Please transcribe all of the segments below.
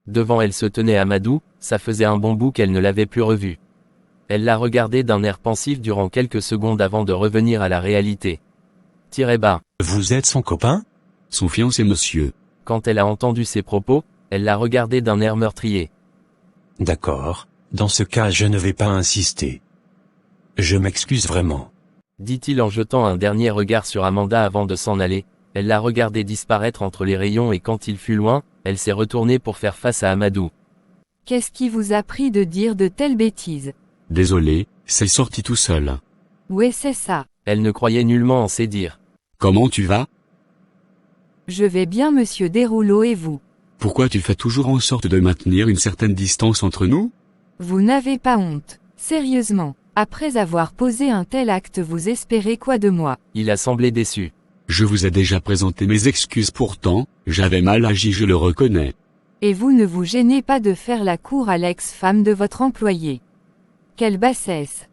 Devant elle se tenait Amadou, ça faisait un bon bout qu'elle ne l'avait plus revu. Elle l'a regardé d'un air pensif durant quelques secondes avant de revenir à la réalité. Bas. Vous êtes son copain? Son fiancé, monsieur. Quand elle a entendu ces propos, elle l'a regardé d'un air meurtrier. D'accord, dans ce cas je ne vais pas insister. Je m'excuse vraiment. Dit-il en jetant un dernier regard sur Amanda avant de s'en aller. Elle l'a regardé disparaître entre les rayons et quand il fut loin, elle s'est retournée pour faire face à Amadou. Qu'est-ce qui vous a pris de dire de telles bêtises? Désolé, c'est sorti tout seul. Ouais, c'est ça. Elle ne croyait nullement en ses dires. Comment tu vas? Je vais bien, monsieur Derouleau, et vous? Pourquoi tu fais toujours en sorte de maintenir une certaine distance entre nous? Vous n'avez pas honte. Sérieusement, après avoir posé un tel acte, vous espérez quoi de moi? Il a semblé déçu. Je vous ai déjà présenté mes excuses pourtant, j'avais mal agi, je le reconnais. Et vous ne vous gênez pas de faire la cour à l'ex-femme de votre employé? Quelle bassesse!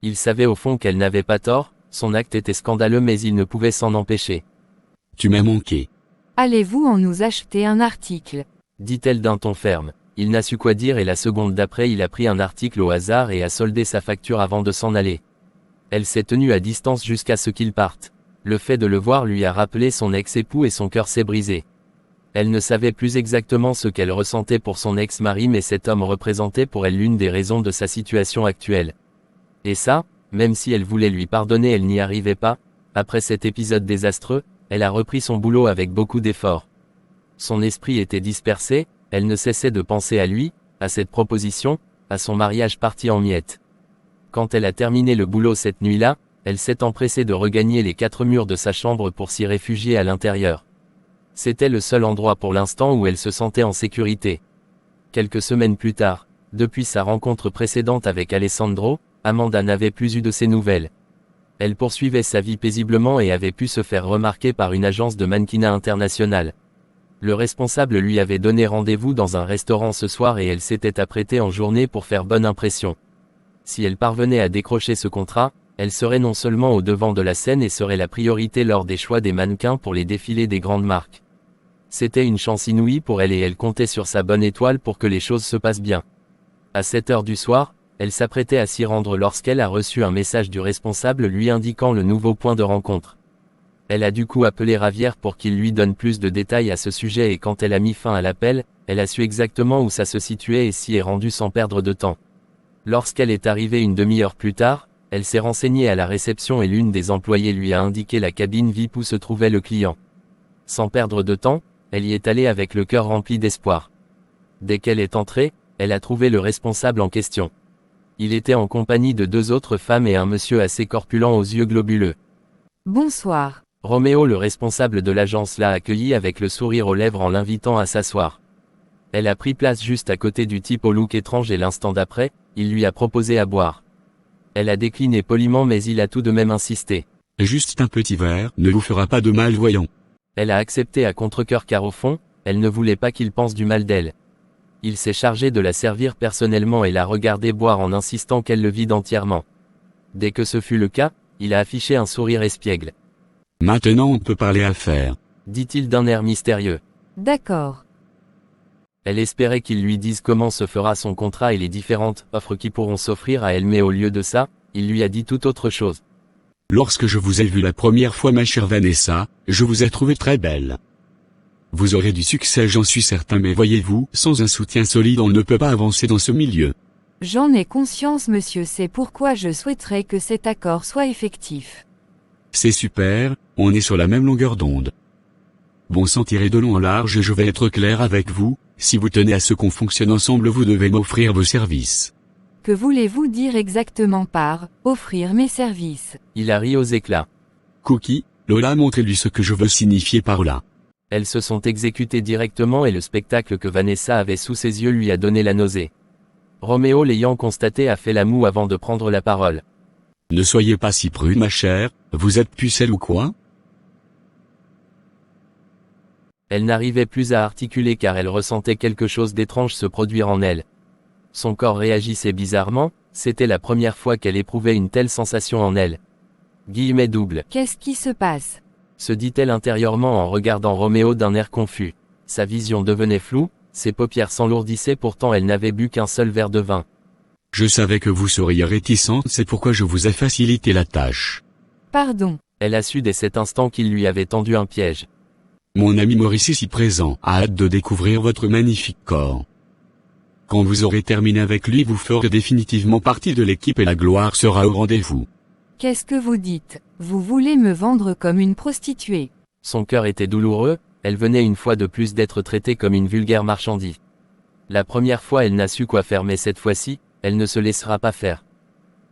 Il savait au fond qu'elle n'avait pas tort, son acte était scandaleux mais il ne pouvait s'en empêcher. Tu m'as manqué. Allez-vous en nous acheter un article? Dit-elle d'un ton ferme. Il n'a su quoi dire et la seconde d'après il a pris un article au hasard et a soldé sa facture avant de s'en aller. Elle s'est tenue à distance jusqu'à ce qu'il parte. Le fait de le voir lui a rappelé son ex-époux et son cœur s'est brisé. Elle ne savait plus exactement ce qu'elle ressentait pour son ex-mari mais cet homme représentait pour elle l'une des raisons de sa situation actuelle. Et ça, même si elle voulait lui pardonner elle n'y arrivait pas, après cet épisode désastreux, elle a repris son boulot avec beaucoup d'efforts. Son esprit était dispersé, elle ne cessait de penser à lui, à cette proposition, à son mariage parti en miettes. Quand elle a terminé le boulot cette nuit-là, elle s'est empressée de regagner les 4 murs de sa chambre pour s'y réfugier à l'intérieur. C'était le seul endroit pour l'instant où elle se sentait en sécurité. Quelques semaines plus tard, depuis sa rencontre précédente avec Alessandro, Amanda n'avait plus eu de ses nouvelles. Elle poursuivait sa vie paisiblement et avait pu se faire remarquer par une agence de mannequinat internationale. Le responsable lui avait donné rendez-vous dans un restaurant ce soir et elle s'était apprêtée en journée pour faire bonne impression. Si elle parvenait à décrocher ce contrat, elle serait non seulement au devant de la scène et serait la priorité lors des choix des mannequins pour les défilés des grandes marques. C'était une chance inouïe pour elle et elle comptait sur sa bonne étoile pour que les choses se passent bien. À 7 heures du soir, elle s'apprêtait à s'y rendre lorsqu'elle a reçu un message du responsable lui indiquant le nouveau point de rencontre. Elle a du coup appelé Ravière pour qu'il lui donne plus de détails à ce sujet et quand elle a mis fin à l'appel, elle a su exactement où ça se situait et s'y est rendue sans perdre de temps. Lorsqu'elle est arrivée une demi-heure plus tard, elle s'est renseignée à la réception et l'une des employées lui a indiqué la cabine VIP où se trouvait le client. Sans perdre de temps, elle y est allée avec le cœur rempli d'espoir. Dès qu'elle est entrée, elle a trouvé le responsable en question. Il était en compagnie de 2 autres femmes et un monsieur assez corpulent aux yeux globuleux. Bonsoir. Roméo, le responsable de l'agence, l'a accueilli avec le sourire aux lèvres en l'invitant à s'asseoir. Elle a pris place juste à côté du type au look étrange et l'instant d'après, il lui a proposé à boire. Elle a décliné poliment mais il a tout de même insisté. Juste un petit verre ne vous fera pas de mal, voyons. Elle a accepté à contre-cœur car au fond, elle ne voulait pas qu'il pense du mal d'elle. Il s'est chargé de la servir personnellement et l'a regardée boire en insistant qu'elle le vide entièrement. Dès que ce fut le cas, il a affiché un sourire espiègle. Maintenant on peut parler affaires, dit-il d'un air mystérieux. D'accord. Elle espérait qu'il lui dise comment se fera son contrat et les différentes offres qui pourront s'offrir à elle mais au lieu de ça, il lui a dit tout autre chose. Lorsque je vous ai vue la première fois ma chère Vanessa, je vous ai trouvée très belle. Vous aurez du succès j'en suis certain mais voyez-vous, sans un soutien solide on ne peut pas avancer dans ce milieu. J'en ai conscience monsieur, c'est pourquoi je souhaiterais que cet accord soit effectif. C'est super, on est sur la même longueur d'onde. Bon sang, tirez de long en large et je vais être clair avec vous, si vous tenez à ce qu'on fonctionne ensemble vous devez m'offrir vos services. Que voulez-vous dire exactement par « offrir mes services » ? Il a ri aux éclats. Cookie, Lola, montrez-lui ce que je veux signifier par là. Elles se sont exécutées directement et le spectacle que Vanessa avait sous ses yeux lui a donné la nausée. Roméo, l'ayant constaté, a fait la moue avant de prendre la parole. Ne soyez pas si prude ma chère, vous êtes pucelle ou quoi ? Elle n'arrivait plus à articuler car elle ressentait quelque chose d'étrange se produire en elle. Son corps réagissait bizarrement, c'était la première fois qu'elle éprouvait une telle sensation en elle. Guillemets double. Qu'est-ce qui se passe ? Se dit-elle intérieurement en regardant Roméo d'un air confus. Sa vision devenait floue, ses paupières s'enlourdissaient pourtant elle n'avait bu qu'un seul verre de vin. Je savais que vous seriez réticente, c'est pourquoi je vous ai facilité la tâche. Pardon. Elle a su dès cet instant qu'il lui avait tendu un piège. Mon ami Maurice ici présent a hâte de découvrir votre magnifique corps. Quand vous aurez terminé avec lui, vous ferez définitivement partie de l'équipe et la gloire sera au rendez-vous. Qu'est-ce que vous dites? Vous voulez me vendre comme une prostituée? Son cœur était douloureux, elle venait une fois de plus d'être traitée comme une vulgaire marchandise. La première fois elle n'a su quoi faire mais cette fois-ci, elle ne se laissera pas faire.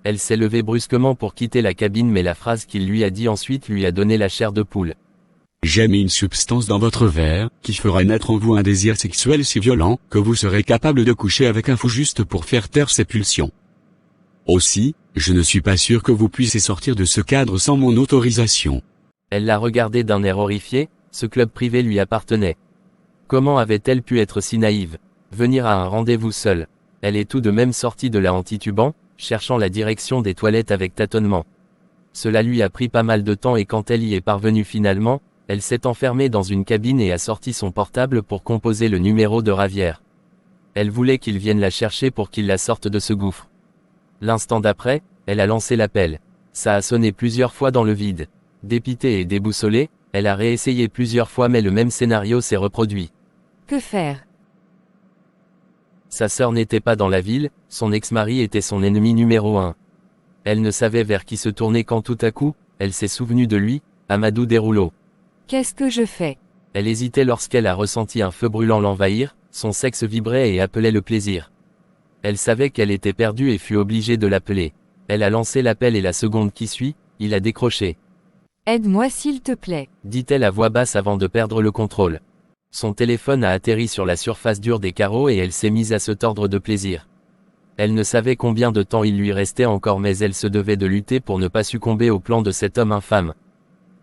Elle s'est levée brusquement pour quitter la cabine mais la phrase qu'il lui a dit ensuite lui a donné la chair de poule. J'ai mis une substance dans votre verre, qui fera naître en vous un désir sexuel si violent, que vous serez capable de coucher avec un fou juste pour faire taire ses pulsions. Aussi, je ne suis pas sûr que vous puissiez sortir de ce cadre sans mon autorisation. Elle l'a regardé d'un air horrifié, ce club privé lui appartenait. Comment avait-elle pu être si naïve? Venir à un rendez-vous seule. Elle est tout de même sortie de là en titubant, cherchant la direction des toilettes avec tâtonnement. Cela lui a pris pas mal de temps et quand elle y est parvenue finalement, elle s'est enfermée dans une cabine et a sorti son portable pour composer le numéro de Ravière. Elle voulait qu'il vienne la chercher pour qu'il la sorte de ce gouffre. L'instant d'après, elle a lancé l'appel. Ça a sonné plusieurs fois dans le vide. Dépitée et déboussolée, elle a réessayé plusieurs fois mais le même scénario s'est reproduit. Que faire? Sa sœur n'était pas dans la ville, son ex-mari était son ennemi numéro 1. Elle ne savait vers qui se tourner quand tout à coup, elle s'est souvenue de lui, Amadou Derouleau. Qu'est-ce que je fais? Elle hésitait lorsqu'elle a ressenti un feu brûlant l'envahir, son sexe vibrait et appelait le plaisir. Elle savait qu'elle était perdue et fut obligée de l'appeler. Elle a lancé l'appel et la seconde qui suit, il a décroché. Aide-moi s'il te plaît. Dit-elle à voix basse avant de perdre le contrôle. Son téléphone a atterri sur la surface dure des carreaux et elle s'est mise à se tordre de plaisir. Elle ne savait combien de temps il lui restait encore mais elle se devait de lutter pour ne pas succomber au plan de cet homme infâme.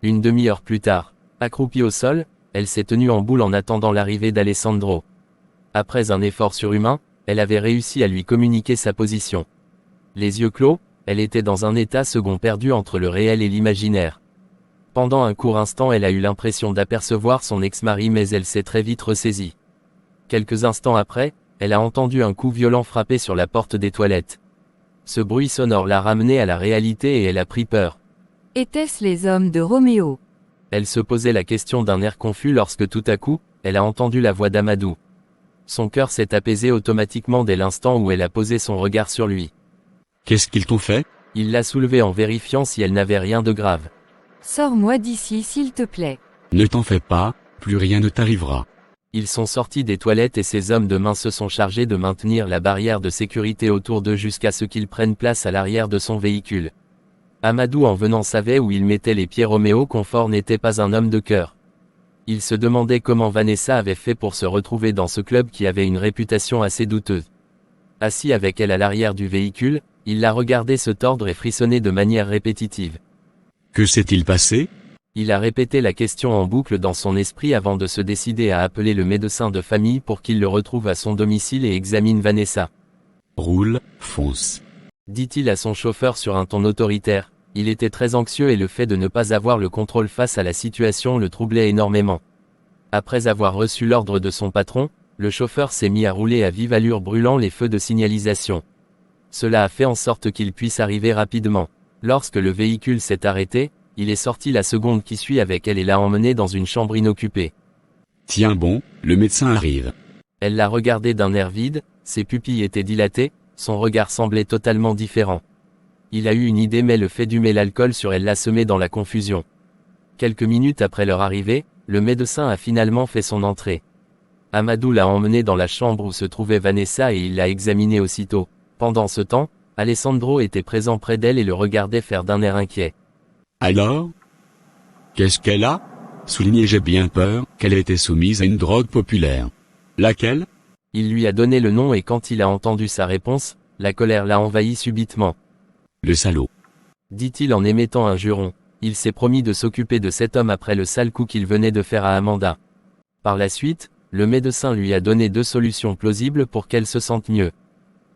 Une demi-heure plus tard, accroupie au sol, elle s'est tenue en boule en attendant l'arrivée d'Alessandro. Après un effort surhumain, elle avait réussi à lui communiquer sa position. Les yeux clos, elle était dans un état second perdu entre le réel et l'imaginaire. Pendant un court instant elle a eu l'impression d'apercevoir son ex-mari mais elle s'est très vite ressaisie. Quelques instants après, elle a entendu un coup violent frapper sur la porte des toilettes. Ce bruit sonore l'a ramenée à la réalité et elle a pris peur. Étaient-ce les hommes de Roméo? Elle se posait la question d'un air confus lorsque tout à coup, elle a entendu la voix d'Amadou. Son cœur s'est apaisé automatiquement dès l'instant où elle a posé son regard sur lui. Qu'est-ce qu'ils t'ont fait? Il l'a soulevée en vérifiant si elle n'avait rien de grave. Sors-moi d'ici s'il te plaît. Ne t'en fais pas, plus rien ne t'arrivera. Ils sont sortis des toilettes et ces hommes de main se sont chargés de maintenir la barrière de sécurité autour d'eux jusqu'à ce qu'ils prennent place à l'arrière de son véhicule. Amadou en venant savait où il mettait les pieds. Roméo Confort n'était pas un homme de cœur. Il se demandait comment Vanessa avait fait pour se retrouver dans ce club qui avait une réputation assez douteuse. Assis avec elle à l'arrière du véhicule, il la regardait se tordre et frissonner de manière répétitive. Que s'est-il passé? Il a répété la question en boucle dans son esprit avant de se décider à appeler le médecin de famille pour qu'il le retrouve à son domicile et examine Vanessa. Roule, fonce. Dit-il à son chauffeur sur un ton autoritaire. Il était très anxieux et le fait de ne pas avoir le contrôle face à la situation le troublait énormément. Après avoir reçu l'ordre de son patron, le chauffeur s'est mis à rouler à vive allure brûlant les feux de signalisation. Cela a fait en sorte qu'il puisse arriver rapidement. Lorsque le véhicule s'est arrêté, il est sorti la seconde qui suit avec elle et l'a emmené dans une chambre inoccupée. Tiens bon, le médecin arrive. Elle l'a regardé d'un air vide, ses pupilles étaient dilatées, son regard semblait totalement différent. Il a eu une idée mais le fait d'humer l'alcool sur elle l'a semé dans la confusion. Quelques minutes après leur arrivée, le médecin a finalement fait son entrée. Amadou l'a emmenée dans la chambre où se trouvait Vanessa et il l'a examinée aussitôt. Pendant ce temps, Alessandro était présent près d'elle et le regardait faire d'un air inquiet. Alors? Qu'est-ce qu'elle a? Soulignez, j'ai bien peur qu'elle ait été soumise à une drogue populaire. Laquelle? Il lui a donné le nom et quand il a entendu sa réponse, la colère l'a envahi subitement. Le salaud. Dit-il en émettant un juron. Il s'est promis de s'occuper de cet homme après le sale coup qu'il venait de faire à Amanda. Par la suite, le médecin lui a donné 2 solutions plausibles pour qu'elle se sente mieux.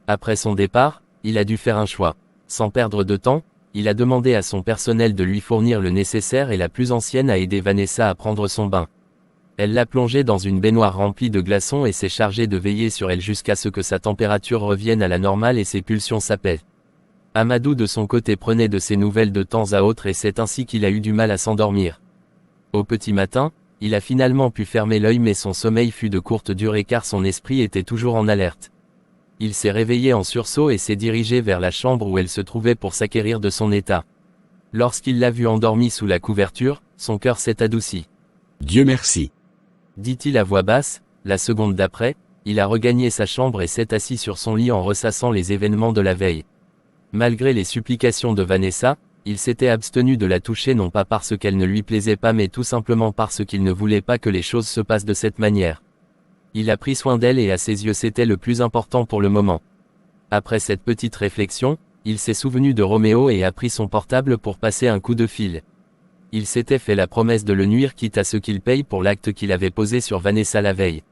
Après son départ, il a dû faire un choix. Sans perdre de temps, il a demandé à son personnel de lui fournir le nécessaire et la plus ancienne a aidé Vanessa à prendre son bain. Elle l'a plongée dans une baignoire remplie de glaçons et s'est chargée de veiller sur elle jusqu'à ce que sa température revienne à la normale et ses pulsions s'apaisent. Amadou de son côté prenait de ses nouvelles de temps à autre et c'est ainsi qu'il a eu du mal à s'endormir. Au petit matin, il a finalement pu fermer l'œil mais son sommeil fut de courte durée car son esprit était toujours en alerte. Il s'est réveillé en sursaut et s'est dirigé vers la chambre où elle se trouvait pour s'acquérir de son état. Lorsqu'il l'a vue endormie sous la couverture, son cœur s'est adouci. Dieu merci. Dit-il à voix basse, la seconde d'après, il a regagné sa chambre et s'est assis sur son lit en ressassant les événements de la veille. Malgré les supplications de Vanessa, il s'était abstenu de la toucher non pas parce qu'elle ne lui plaisait pas mais tout simplement parce qu'il ne voulait pas que les choses se passent de cette manière. Il a pris soin d'elle et à ses yeux c'était le plus important pour le moment. Après cette petite réflexion, il s'est souvenu de Roméo et a pris son portable pour passer un coup de fil. Il s'était fait la promesse de le nuire quitte à ce qu'il paye pour l'acte qu'il avait posé sur Vanessa la veille.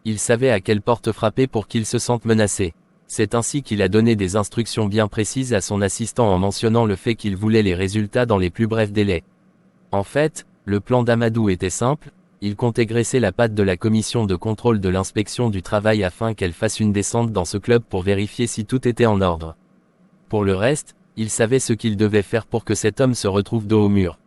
Il savait à quelle porte frapper pour qu'il se sente menacé. C'est ainsi qu'il a donné des instructions bien précises à son assistant en mentionnant le fait qu'il voulait les résultats dans les plus brefs délais. En fait, le plan d'Amadou était simple, il comptait graisser la patte de la commission de contrôle de l'inspection du travail afin qu'elle fasse une descente dans ce club pour vérifier si tout était en ordre. Pour le reste, il savait ce qu'il devait faire pour que cet homme se retrouve dos au mur.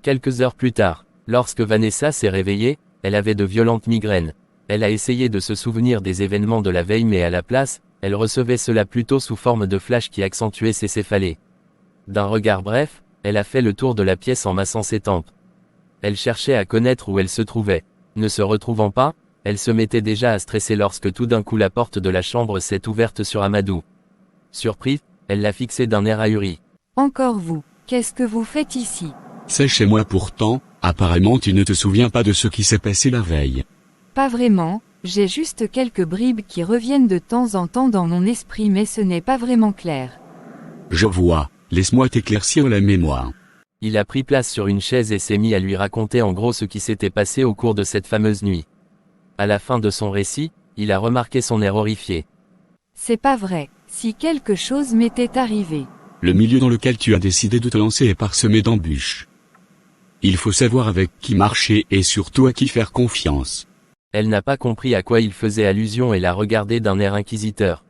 Quelques heures plus tard, lorsque Vanessa s'est réveillée, elle avait de violentes migraines. Elle a essayé de se souvenir des événements de la veille mais à la place, elle recevait cela plutôt sous forme de flash qui accentuait ses céphalées. D'un regard bref, elle a fait le tour de la pièce en massant ses tempes. Elle cherchait à connaître où elle se trouvait. Ne se retrouvant pas, elle se mettait déjà à stresser lorsque tout d'un coup la porte de la chambre s'est ouverte sur Amadou. Surprise, elle l'a fixé d'un air ahuri. Encore vous, qu'est-ce que vous faites ici? C'est chez moi pourtant, apparemment tu ne te souviens pas de ce qui s'est passé la veille. Pas vraiment, j'ai juste quelques bribes qui reviennent de temps en temps dans mon esprit mais ce n'est pas vraiment clair. Je vois, laisse-moi t'éclaircir la mémoire. Il a pris place sur une chaise et s'est mis à lui raconter en gros ce qui s'était passé au cours de cette fameuse nuit. À la fin de son récit, il a remarqué son air horrifié. C'est pas vrai, si quelque chose m'était arrivé. Le milieu dans lequel tu as décidé de te lancer est parsemé d'embûches. Il faut savoir avec qui marcher et surtout à qui faire confiance. Elle n'a pas compris à quoi il faisait allusion et l'a regardé d'un air inquisiteur.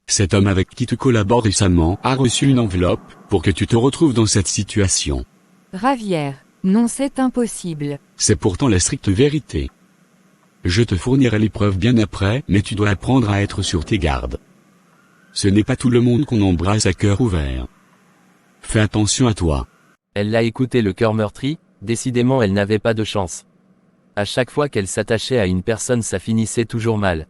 Cet homme avec qui tu collabores récemment a reçu une enveloppe pour que tu te retrouves dans cette situation. Ravière, non c'est impossible. C'est pourtant la stricte vérité. Je te fournirai les preuves bien après, mais tu dois apprendre à être sur tes gardes. Ce n'est pas tout le monde qu'on embrasse à cœur ouvert. Fais attention à toi. Elle l'a écouté le cœur meurtri, décidément elle n'avait pas de chance. À chaque fois qu'elle s'attachait à une personne ça finissait toujours mal.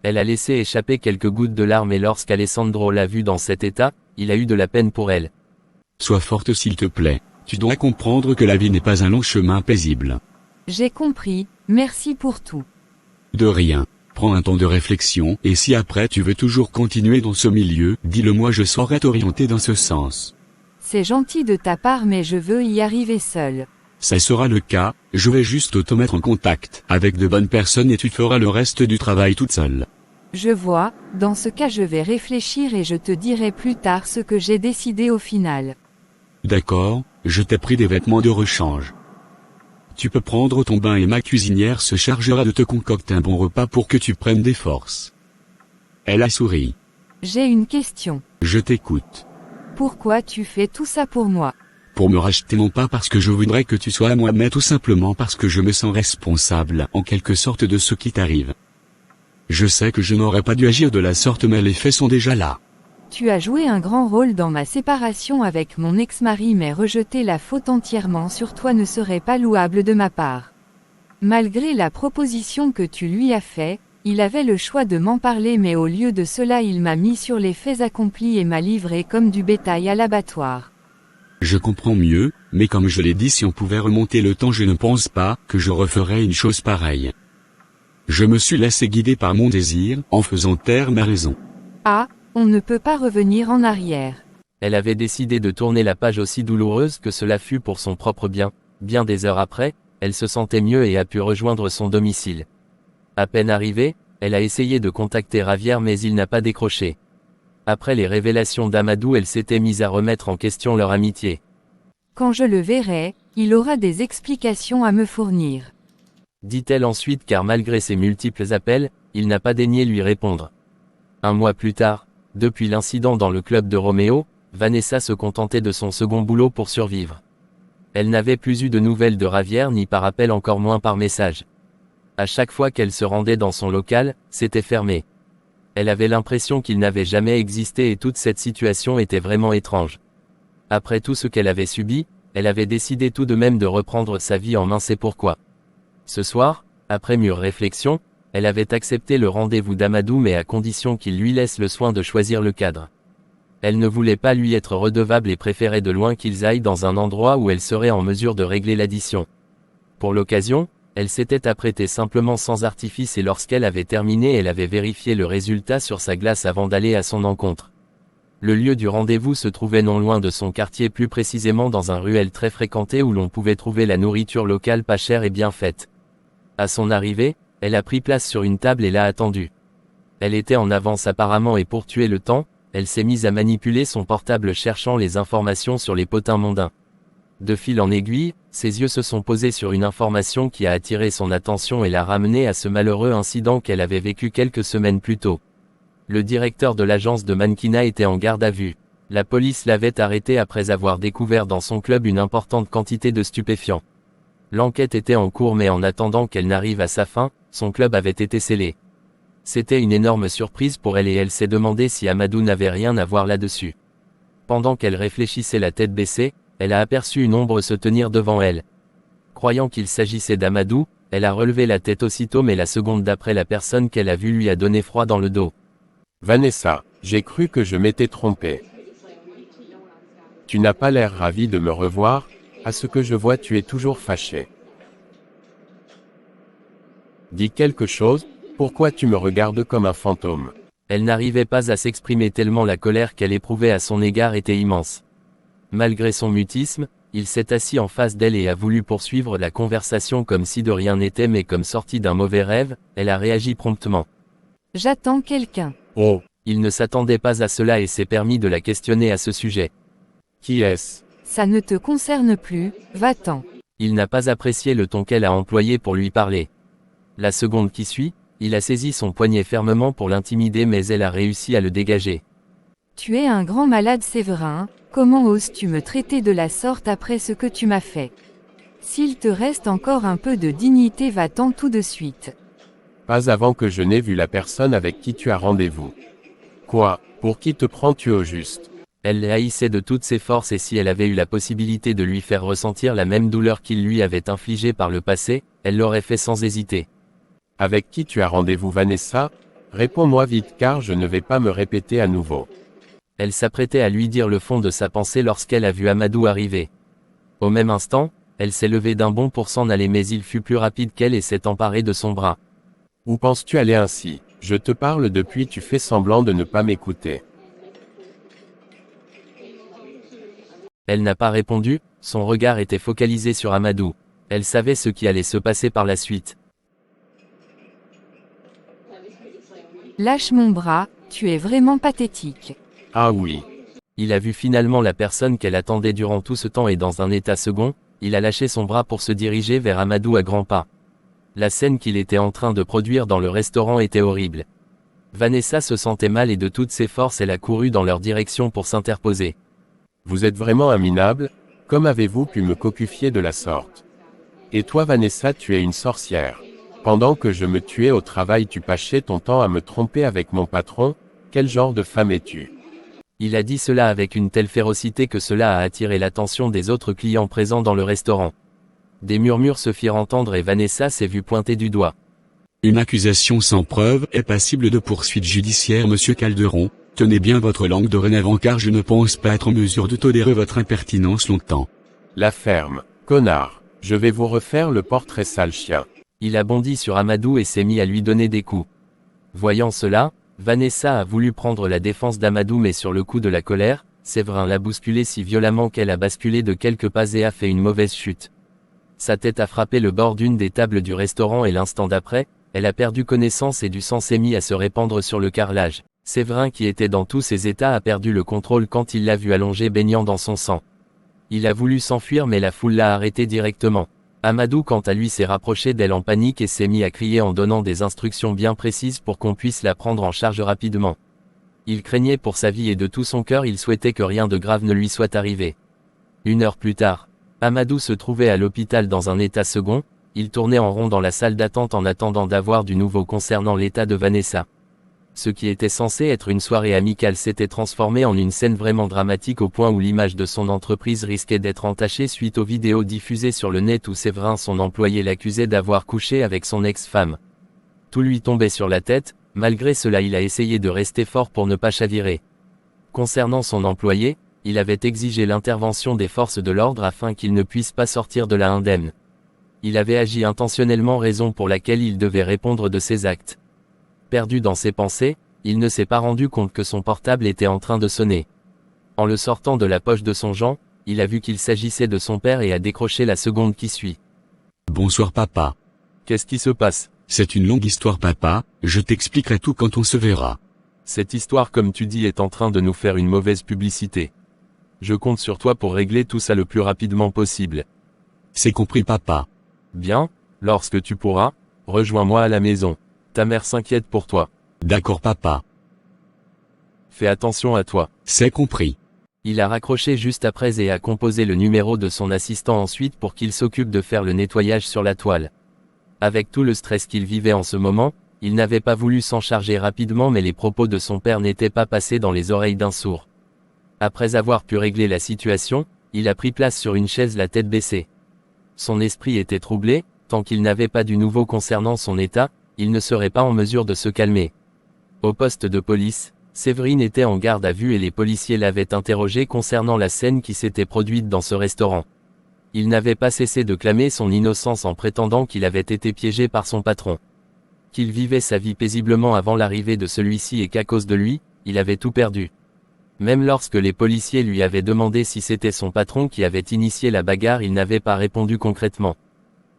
Elle a laissé échapper quelques gouttes de larmes et lorsqu'Alessandro l'a vue dans cet état, il a eu de la peine pour elle. Sois forte s'il te plaît, tu dois comprendre que la vie n'est pas un long chemin paisible. J'ai compris, merci pour tout. De rien, prends un temps de réflexion et si après tu veux toujours continuer dans ce milieu, dis-le moi je saurai t'orienter dans ce sens. C'est gentil de ta part mais je veux y arriver seule. Ça sera le cas, je vais juste te mettre en contact avec de bonnes personnes et tu feras le reste du travail toute seule. Je vois, dans ce cas je vais réfléchir et je te dirai plus tard ce que j'ai décidé au final. D'accord, je t'ai pris des vêtements de rechange. Tu peux prendre ton bain et ma cuisinière se chargera de te concocter un bon repas pour que tu prennes des forces. Elle a souri. J'ai une question. Je t'écoute. Pourquoi tu fais tout ça pour moi? Pour me racheter non pas parce que je voudrais que tu sois à moi mais tout simplement parce que je me sens responsable en quelque sorte de ce qui t'arrive. Je sais que je n'aurais pas dû agir de la sorte mais les faits sont déjà là. Tu as joué un grand rôle dans ma séparation avec mon ex-mari mais rejeter la faute entièrement sur toi ne serait pas louable de ma part. Malgré la proposition que tu lui as faite, il avait le choix de m'en parler mais au lieu de cela il m'a mis sur les faits accomplis et m'a livré comme du bétail à l'abattoir. Je comprends mieux, mais comme je l'ai dit si on pouvait remonter le temps je ne pense pas que je referais une chose pareille. Je me suis laissé guider par mon désir en faisant taire ma raison. Ah, on ne peut pas revenir en arrière. Elle avait décidé de tourner la page aussi douloureuse que cela fut pour son propre bien. Bien des heures après, elle se sentait mieux et a pu rejoindre son domicile. À peine arrivée, elle a essayé de contacter Ravière mais il n'a pas décroché. Après les révélations d'Amadou elle s'était mise à remettre en question leur amitié. Quand je le verrai, il aura des explications à me fournir. dit-elle ensuite car malgré ses multiples appels, il n'a pas daigné lui répondre. Un mois plus tard, depuis l'incident dans le club de Roméo, Vanessa se contentait de son second boulot pour survivre. Elle n'avait plus eu de nouvelles de Javier ni par appel encore moins par message. À chaque fois qu'elle se rendait dans son local, c'était fermé. Elle avait l'impression qu'il n'avait jamais existé et toute cette situation était vraiment étrange. Après tout ce qu'elle avait subi, elle avait décidé tout de même de reprendre sa vie en main, c'est pourquoi. Ce soir, après mûre réflexion, elle avait accepté le rendez-vous d'Amadou mais à condition qu'il lui laisse le soin de choisir le cadre. Elle ne voulait pas lui être redevable et préférait de loin qu'ils aillent dans un endroit où elle serait en mesure de régler l'addition. Pour l'occasion, elle s'était apprêtée simplement sans artifice et lorsqu'elle avait terminé elle avait vérifié le résultat sur sa glace avant d'aller à son encontre. Le lieu du rendez-vous se trouvait non loin de son quartier, plus précisément dans un ruelle très fréquenté où l'on pouvait trouver la nourriture locale pas chère et bien faite. À son arrivée, elle a pris place sur une table et l'a attendue. Elle était en avance apparemment et pour tuer le temps, elle s'est mise à manipuler son portable cherchant les informations sur les potins mondains. De fil en aiguille, ses yeux se sont posés sur une information qui a attiré son attention et l'a ramenée à ce malheureux incident qu'elle avait vécu quelques semaines plus tôt. Le directeur de l'agence de mannequinat était en garde à vue. La police l'avait arrêté après avoir découvert dans son club une importante quantité de stupéfiants. L'enquête était en cours mais en attendant qu'elle n'arrive à sa fin, son club avait été scellé. C'était une énorme surprise pour elle et elle s'est demandé si Amadou n'avait rien à voir là-dessus. Pendant qu'elle réfléchissait la tête baissée, elle a aperçu une ombre se tenir devant elle. Croyant qu'il s'agissait d'Amadou, elle a relevé la tête aussitôt mais la seconde d'après la personne qu'elle a vue lui a donné froid dans le dos. Vanessa, j'ai cru que je m'étais trompé. Tu n'as pas l'air ravie de me revoir, à ce que je vois tu es toujours fâchée. Dis quelque chose, pourquoi tu me regardes comme un fantôme? Elle n'arrivait pas à s'exprimer tellement la colère qu'elle éprouvait à son égard était immense. Malgré son mutisme, il s'est assis en face d'elle et a voulu poursuivre la conversation comme si de rien n'était mais comme sortie d'un mauvais rêve, elle a réagi promptement. J'attends quelqu'un. Oh, Il ne s'attendait pas à cela et s'est permis de la questionner à ce sujet. qui est-ce? Ça ne te concerne plus, va-t'en. Il n'a pas apprécié le ton qu'elle a employé pour lui parler. La seconde qui suit, il a saisi son poignet fermement pour l'intimider mais elle a réussi à le dégager. Tu es un grand malade Séverin, comment oses-tu me traiter de la sorte après ce que tu m'as fait? S'il te reste encore un peu de dignité va-t'en tout de suite. Pas avant que je n'ai vu la personne avec qui tu as rendez-vous. Quoi, pour qui te prends-tu au juste? Elle le haïssait de toutes ses forces et si elle avait eu la possibilité de lui faire ressentir la même douleur qu'il lui avait infligée par le passé, elle l'aurait fait sans hésiter. Avec qui tu as rendez-vous Vanessa? Réponds-moi vite car je ne vais pas me répéter à nouveau. Elle s'apprêtait à lui dire le fond de sa pensée lorsqu'elle a vu Amadou arriver. Au même instant, elle s'est levée d'un bond pour s'en aller mais il fut plus rapide qu'elle et s'est emparé de son bras. Où penses-tu aller ainsi? Je te parle depuis tu fais semblant de ne pas m'écouter. Elle n'a pas répondu, son regard était focalisé sur Amadou. Elle savait ce qui allait se passer par la suite. Lâche mon bras, tu es vraiment pathétique. Ah oui. Il a vu finalement la personne qu'elle attendait durant tout ce temps et dans un état second, il a lâché son bras pour se diriger vers Amadou à grands pas. La scène qu'il était en train de produire dans le restaurant était horrible. Vanessa se sentait mal et de toutes ses forces elle a couru dans leur direction pour s'interposer. Vous êtes vraiment un minable, comme avez-vous pu me cocufier de la sorte? Et toi Vanessa tu es une sorcière. Pendant que je me tuais au travail tu passais ton temps à me tromper avec mon patron, quel genre de femme es-tu? Il a dit cela avec une telle férocité que cela a attiré l'attention des autres clients présents dans le restaurant. Des murmures se firent entendre et Vanessa s'est vue pointer du doigt. Une accusation sans preuve est passible de poursuite judiciaire monsieur Calderon, tenez bien votre langue dorénavant car je ne pense pas être en mesure de tolérer votre impertinence longtemps. La ferme, connard, je vais vous refaire le portrait sale chien. Il a bondi sur Amadou et s'est mis à lui donner des coups. Voyant cela, Vanessa a voulu prendre la défense d'Amadou mais sur le coup de la colère, Séverin l'a bousculé si violemment qu'elle a basculé de quelques pas et a fait une mauvaise chute. Sa tête a frappé le bord d'une des tables du restaurant et l'instant d'après, elle a perdu connaissance et du sang s'est mis à se répandre sur le carrelage. Séverin qui était dans tous ses états a perdu le contrôle quand il l'a vu allongé baignant dans son sang. Il a voulu s'enfuir mais la foule l'a arrêté directement. Amadou quant à lui s'est rapproché d'elle en panique et s'est mis à crier en donnant des instructions bien précises pour qu'on puisse la prendre en charge rapidement. Il craignait pour sa vie et de tout son cœur il souhaitait que rien de grave ne lui soit arrivé. 1 heure plus tard, Amadou se trouvait à l'hôpital dans un état second, il tournait en rond dans la salle d'attente en attendant d'avoir du nouveau concernant l'état de Vanessa. Ce qui était censé être une soirée amicale s'était transformé en une scène vraiment dramatique au point où l'image de son entreprise risquait d'être entachée suite aux vidéos diffusées sur le net où Séverin son employé l'accusait d'avoir couché avec son ex-femme. Tout lui tombait sur la tête, malgré cela il a essayé de rester fort pour ne pas chavirer. Concernant son employé, il avait exigé l'intervention des forces de l'ordre afin qu'il ne puisse pas sortir de là indemne. Il avait agi intentionnellement raison pour laquelle il devait répondre de ses actes. Perdu dans ses pensées, il ne s'est pas rendu compte que son portable était en train de sonner. En le sortant de la poche de son Jean, il a vu qu'il s'agissait de son père et a décroché la seconde qui suit. Bonsoir papa. Qu'est-ce qui se passe? C'est une longue histoire papa, je t'expliquerai tout quand on se verra. Cette histoire comme tu dis est en train de nous faire une mauvaise publicité. Je compte sur toi pour régler tout ça le plus rapidement possible. C'est compris papa. Bien, lorsque tu pourras, rejoins-moi à la maison. Ta mère s'inquiète pour toi. D'accord papa. Fais attention à toi. C'est compris. Il a raccroché juste après et a composé le numéro de son assistant ensuite pour qu'il s'occupe de faire le nettoyage sur la toile. Avec tout le stress qu'il vivait en ce moment, il n'avait pas voulu s'en charger rapidement mais les propos de son père n'étaient pas passés dans les oreilles d'un sourd. Après avoir pu régler la situation, il a pris place sur une chaise la tête baissée. Son esprit était troublé, tant qu'il n'avait pas du nouveau concernant son état, il ne serait pas en mesure de se calmer. Au poste de police, Séverine était en garde à vue et les policiers l'avaient interrogé concernant la scène qui s'était produite dans ce restaurant. Il n'avait pas cessé de clamer son innocence en prétendant qu'il avait été piégé par son patron. Qu'il vivait sa vie paisiblement avant l'arrivée de celui-ci et qu'à cause de lui, il avait tout perdu. Même lorsque les policiers lui avaient demandé si c'était son patron qui avait initié la bagarre, il n'avait pas répondu concrètement.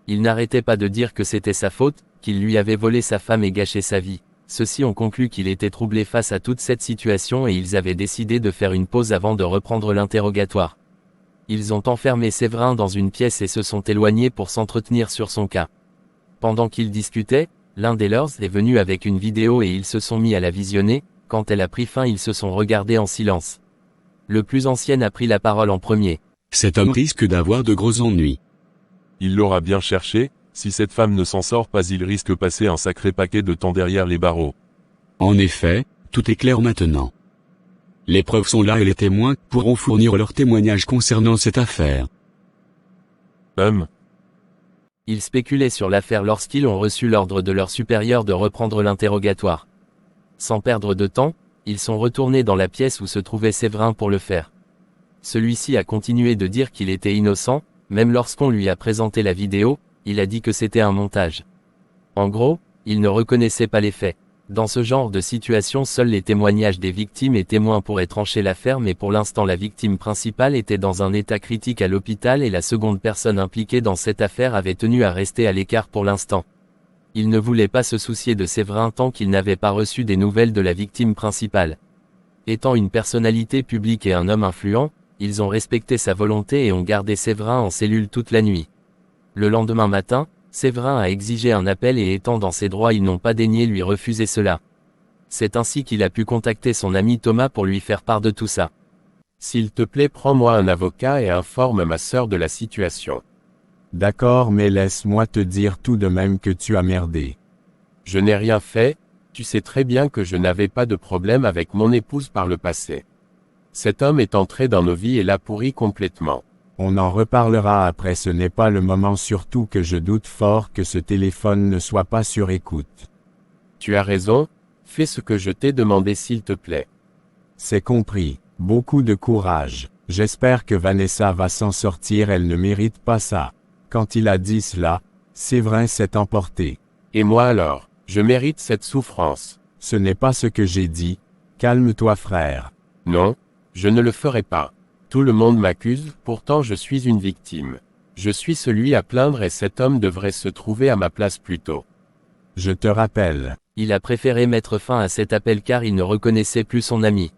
Il n'arrêtait pas de dire que c'était sa faute, qu'il lui avait volé sa femme et gâché sa vie. Ceux-ci ont conclu qu'il était troublé face à toute cette situation et ils avaient décidé de faire une pause avant de reprendre l'interrogatoire. Ils ont enfermé Séverin dans une pièce et se sont éloignés pour s'entretenir sur son cas. Pendant qu'ils discutaient, l'un des leurs est venu avec une vidéo et ils se sont mis à la visionner. Quand elle a pris fin, ils se sont regardés en silence. Le plus ancien a pris la parole en premier. Cet homme risque d'avoir de gros ennuis. Il l'aura bien cherché, si cette femme ne s'en sort pas il risque de passer un sacré paquet de temps derrière les barreaux. En effet, tout est clair maintenant. Les preuves sont là et les témoins pourront fournir leur témoignage concernant cette affaire. Ils spéculaient sur l'affaire lorsqu'ils ont reçu l'ordre de leur supérieur de reprendre l'interrogatoire. Sans perdre de temps, ils sont retournés dans la pièce où se trouvait Séverin pour le faire. Celui-ci a continué de dire qu'il était innocent, même lorsqu'on lui a présenté la vidéo, il a dit que c'était un montage. En gros, il ne reconnaissait pas les faits. Dans ce genre de situation, seuls les témoignages des victimes et témoins pourraient trancher l'affaire mais pour l'instant la victime principale était dans un état critique à l'hôpital et la seconde personne impliquée dans cette affaire avait tenu à rester à l'écart pour l'instant. Il ne voulait pas se soucier de Séverin tant qu'il n'avait pas reçu des nouvelles de la victime principale. Étant une personnalité publique et un homme influent, ils ont respecté sa volonté et ont gardé Séverin en cellule toute la nuit. Le lendemain matin, Séverin a exigé un appel et étant dans ses droits ils n'ont pas daigné lui refuser cela. C'est ainsi qu'il a pu contacter son ami Thomas pour lui faire part de tout ça. S'il te plaît, prends-moi un avocat et informe ma sœur de la situation. D'accord, mais laisse-moi te dire tout de même que tu as merdé. Je n'ai rien fait, tu sais très bien que je n'avais pas de problème avec mon épouse par le passé. Cet homme est entré dans nos vies et l'a pourri complètement. On en reparlera après, ce n'est pas le moment, surtout que je doute fort que ce téléphone ne soit pas sur écoute. Tu as raison, fais ce que je t'ai demandé s'il te plaît. C'est compris, beaucoup de courage. J'espère que Vanessa va s'en sortir, elle ne mérite pas ça. Quand il a dit cela, Séverin s'est emporté. Et moi alors, je mérite cette souffrance. Ce n'est pas ce que j'ai dit, calme-toi frère. Non, je ne le ferai pas. Tout le monde m'accuse, pourtant je suis une victime. Je suis celui à plaindre et cet homme devrait se trouver à ma place plus tôt. Je te rappelle. Il a préféré mettre fin à cet appel car il ne reconnaissait plus son ami.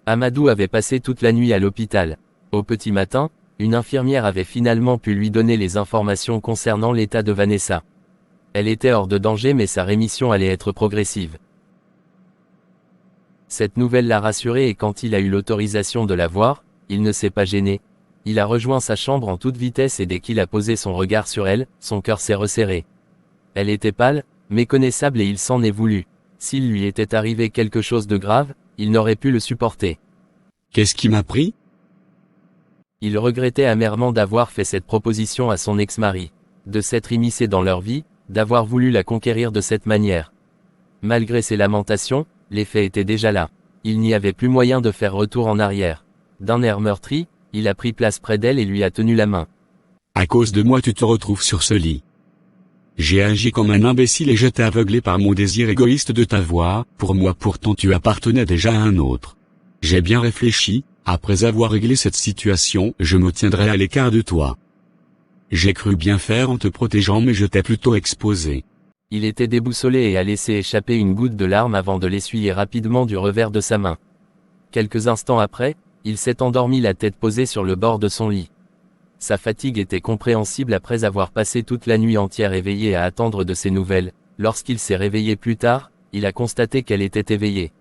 Amadou avait passé toute la nuit à l'hôpital. Au petit matin, Une infirmière avait finalement pu lui donner les informations concernant l'état de Vanessa. Elle était hors de danger mais sa rémission allait être progressive. Cette nouvelle l'a rassuré et quand il a eu l'autorisation de la voir, il ne s'est pas gêné. Il a rejoint sa chambre en toute vitesse et dès qu'il a posé son regard sur elle, son cœur s'est resserré. Elle était pâle, méconnaissable et il s'en est voulu. S'il lui était arrivé quelque chose de grave, il n'aurait pu le supporter. Qu'est-ce qui m'a pris? Il regrettait amèrement d'avoir fait cette proposition à son ex-mari, de s'être immiscé dans leur vie, d'avoir voulu la conquérir de cette manière. Malgré ses lamentations, les faits étaient déjà là. Il n'y avait plus moyen de faire retour en arrière. D'un air meurtri, il a pris place près d'elle et lui a tenu la main. À cause de moi tu te retrouves sur ce lit. J'ai agi comme un imbécile et j'étais aveuglé par mon désir égoïste de t'avoir, pour moi pourtant tu appartenais déjà à un autre. J'ai bien réfléchi, après avoir réglé cette situation, je me tiendrai à l'écart de toi. J'ai cru bien faire en te protégeant mais je t'ai plutôt exposé. Il était déboussolé et a laissé échapper une goutte de larme avant de l'essuyer rapidement du revers de sa main. Quelques instants après, il s'est endormi la tête posée sur le bord de son lit. Sa fatigue était compréhensible après avoir passé toute la nuit entière éveillé à attendre de ses nouvelles. Lorsqu'il s'est réveillé plus tard, il a constaté qu'elle était éveillée.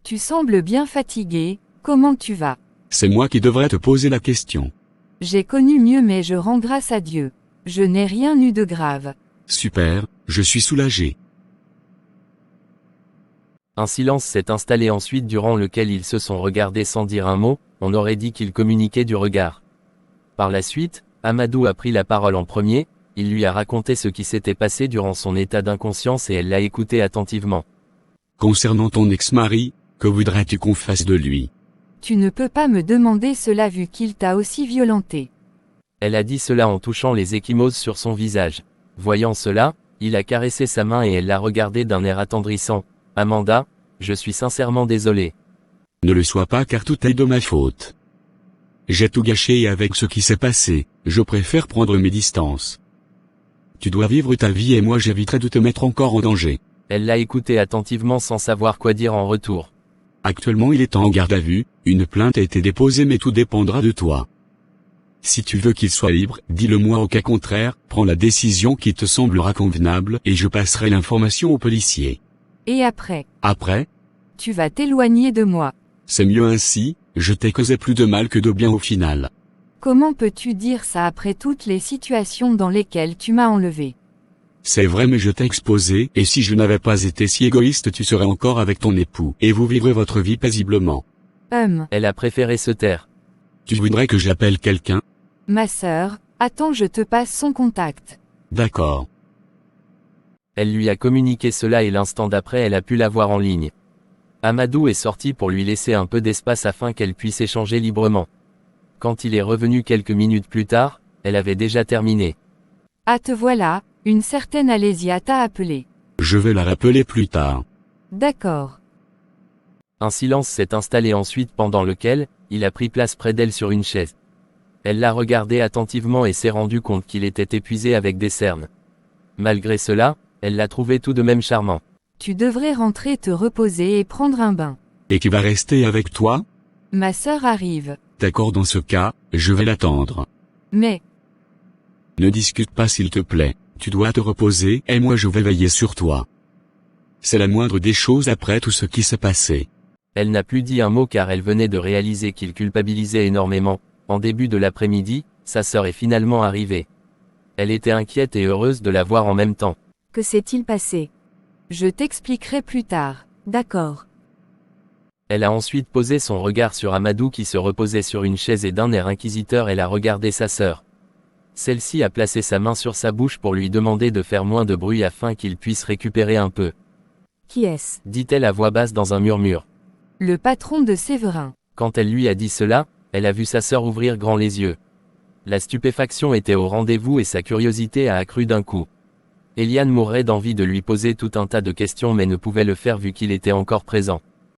Tu sembles bien fatigué, comment tu vas? C'est moi qui devrais te poser la question. J'ai connu mieux mais je rends grâce à Dieu. Je n'ai rien eu de grave. Super, je suis soulagé. Un silence s'est installé ensuite durant lequel ils se sont regardés sans dire un mot, on aurait dit qu'ils communiquaient du regard. Par la suite, Amadou a pris la parole en premier, il lui a raconté ce qui s'était passé durant son état d'inconscience et elle l'a écouté attentivement. Concernant ton ex-mari, que voudrais-tu qu'on fasse de lui? Tu ne peux pas me demander cela vu qu'il t'a aussi violenté. Elle a dit cela en touchant les ecchymoses sur son visage. Voyant cela, il a caressé sa main et elle l'a regardé d'un air attendrissant. Amanda, je suis sincèrement désolé. Ne le sois pas car tout est de ma faute. J'ai tout gâché et avec ce qui s'est passé, je préfère prendre mes distances. Tu dois vivre ta vie et moi j'éviterai de te mettre encore en danger. Elle l'a écouté attentivement sans savoir quoi dire en retour. Actuellement il est en garde à vue, une plainte a été déposée mais tout dépendra de toi. Si tu veux qu'il soit libre, dis-le-moi au cas contraire, prends la décision qui te semblera convenable et je passerai l'information aux policiers. Et après? Après? Tu vas t'éloigner de moi. C'est mieux ainsi, je t'ai causé plus de mal que de bien au final. Comment peux-tu dire ça après toutes les situations dans lesquelles tu m'as enlevé? C'est vrai mais je t'ai exposé et si je n'avais pas été si égoïste tu serais encore avec ton époux et vous vivrez votre vie paisiblement. Elle a préféré se taire. Tu voudrais que j'appelle quelqu'un? Ma sœur, attends je te passe son contact. D'accord. Elle lui a communiqué cela et l'instant d'après elle a pu la voir en ligne. Amadou est sorti pour lui laisser un peu d'espace afin qu'elle puisse échanger librement. Quand il est revenu quelques minutes plus tard, elle avait déjà terminé. Ah te voilà, une certaine Alésia t'a appelé. Je vais la rappeler plus tard. D'accord. Un silence s'est installé ensuite pendant lequel, il a pris place près d'elle sur une chaise. Elle l'a regardé attentivement et s'est rendu compte qu'il était épuisé avec des cernes. Malgré cela, elle l'a trouvé tout de même charmant. Tu devrais rentrer te reposer et prendre un bain. Et qui va rester avec toi? Ma sœur arrive. D'accord dans ce cas, je vais l'attendre. Mais, Ne discute pas s'il te plaît, tu dois te reposer et moi je vais veiller sur toi. C'est la moindre des choses après tout ce qui s'est passé. Elle n'a plus dit un mot car elle venait de réaliser qu'il culpabilisait énormément. En début de l'après-midi, sa sœur est finalement arrivée. Elle était inquiète et heureuse de la voir en même temps. que s'est-il passé? Je t'expliquerai plus tard. D'accord. Elle a ensuite posé son regard sur Amadou qui se reposait sur une chaise et d'un air inquisiteur elle a regardé sa sœur. Celle-ci a placé sa main sur sa bouche pour lui demander de faire moins de bruit afin qu'il puisse récupérer un peu. Qui est-ce? Dit-elle à voix basse dans un murmure. Le patron de Séverin. Quand elle lui a dit cela, elle a vu sa sœur ouvrir grand les yeux. La stupéfaction était au rendez-vous et sa curiosité a accru d'un coup. Eliane mourrait d'envie de lui poser tout un tas de questions mais ne pouvait le faire vu qu'il était encore présent.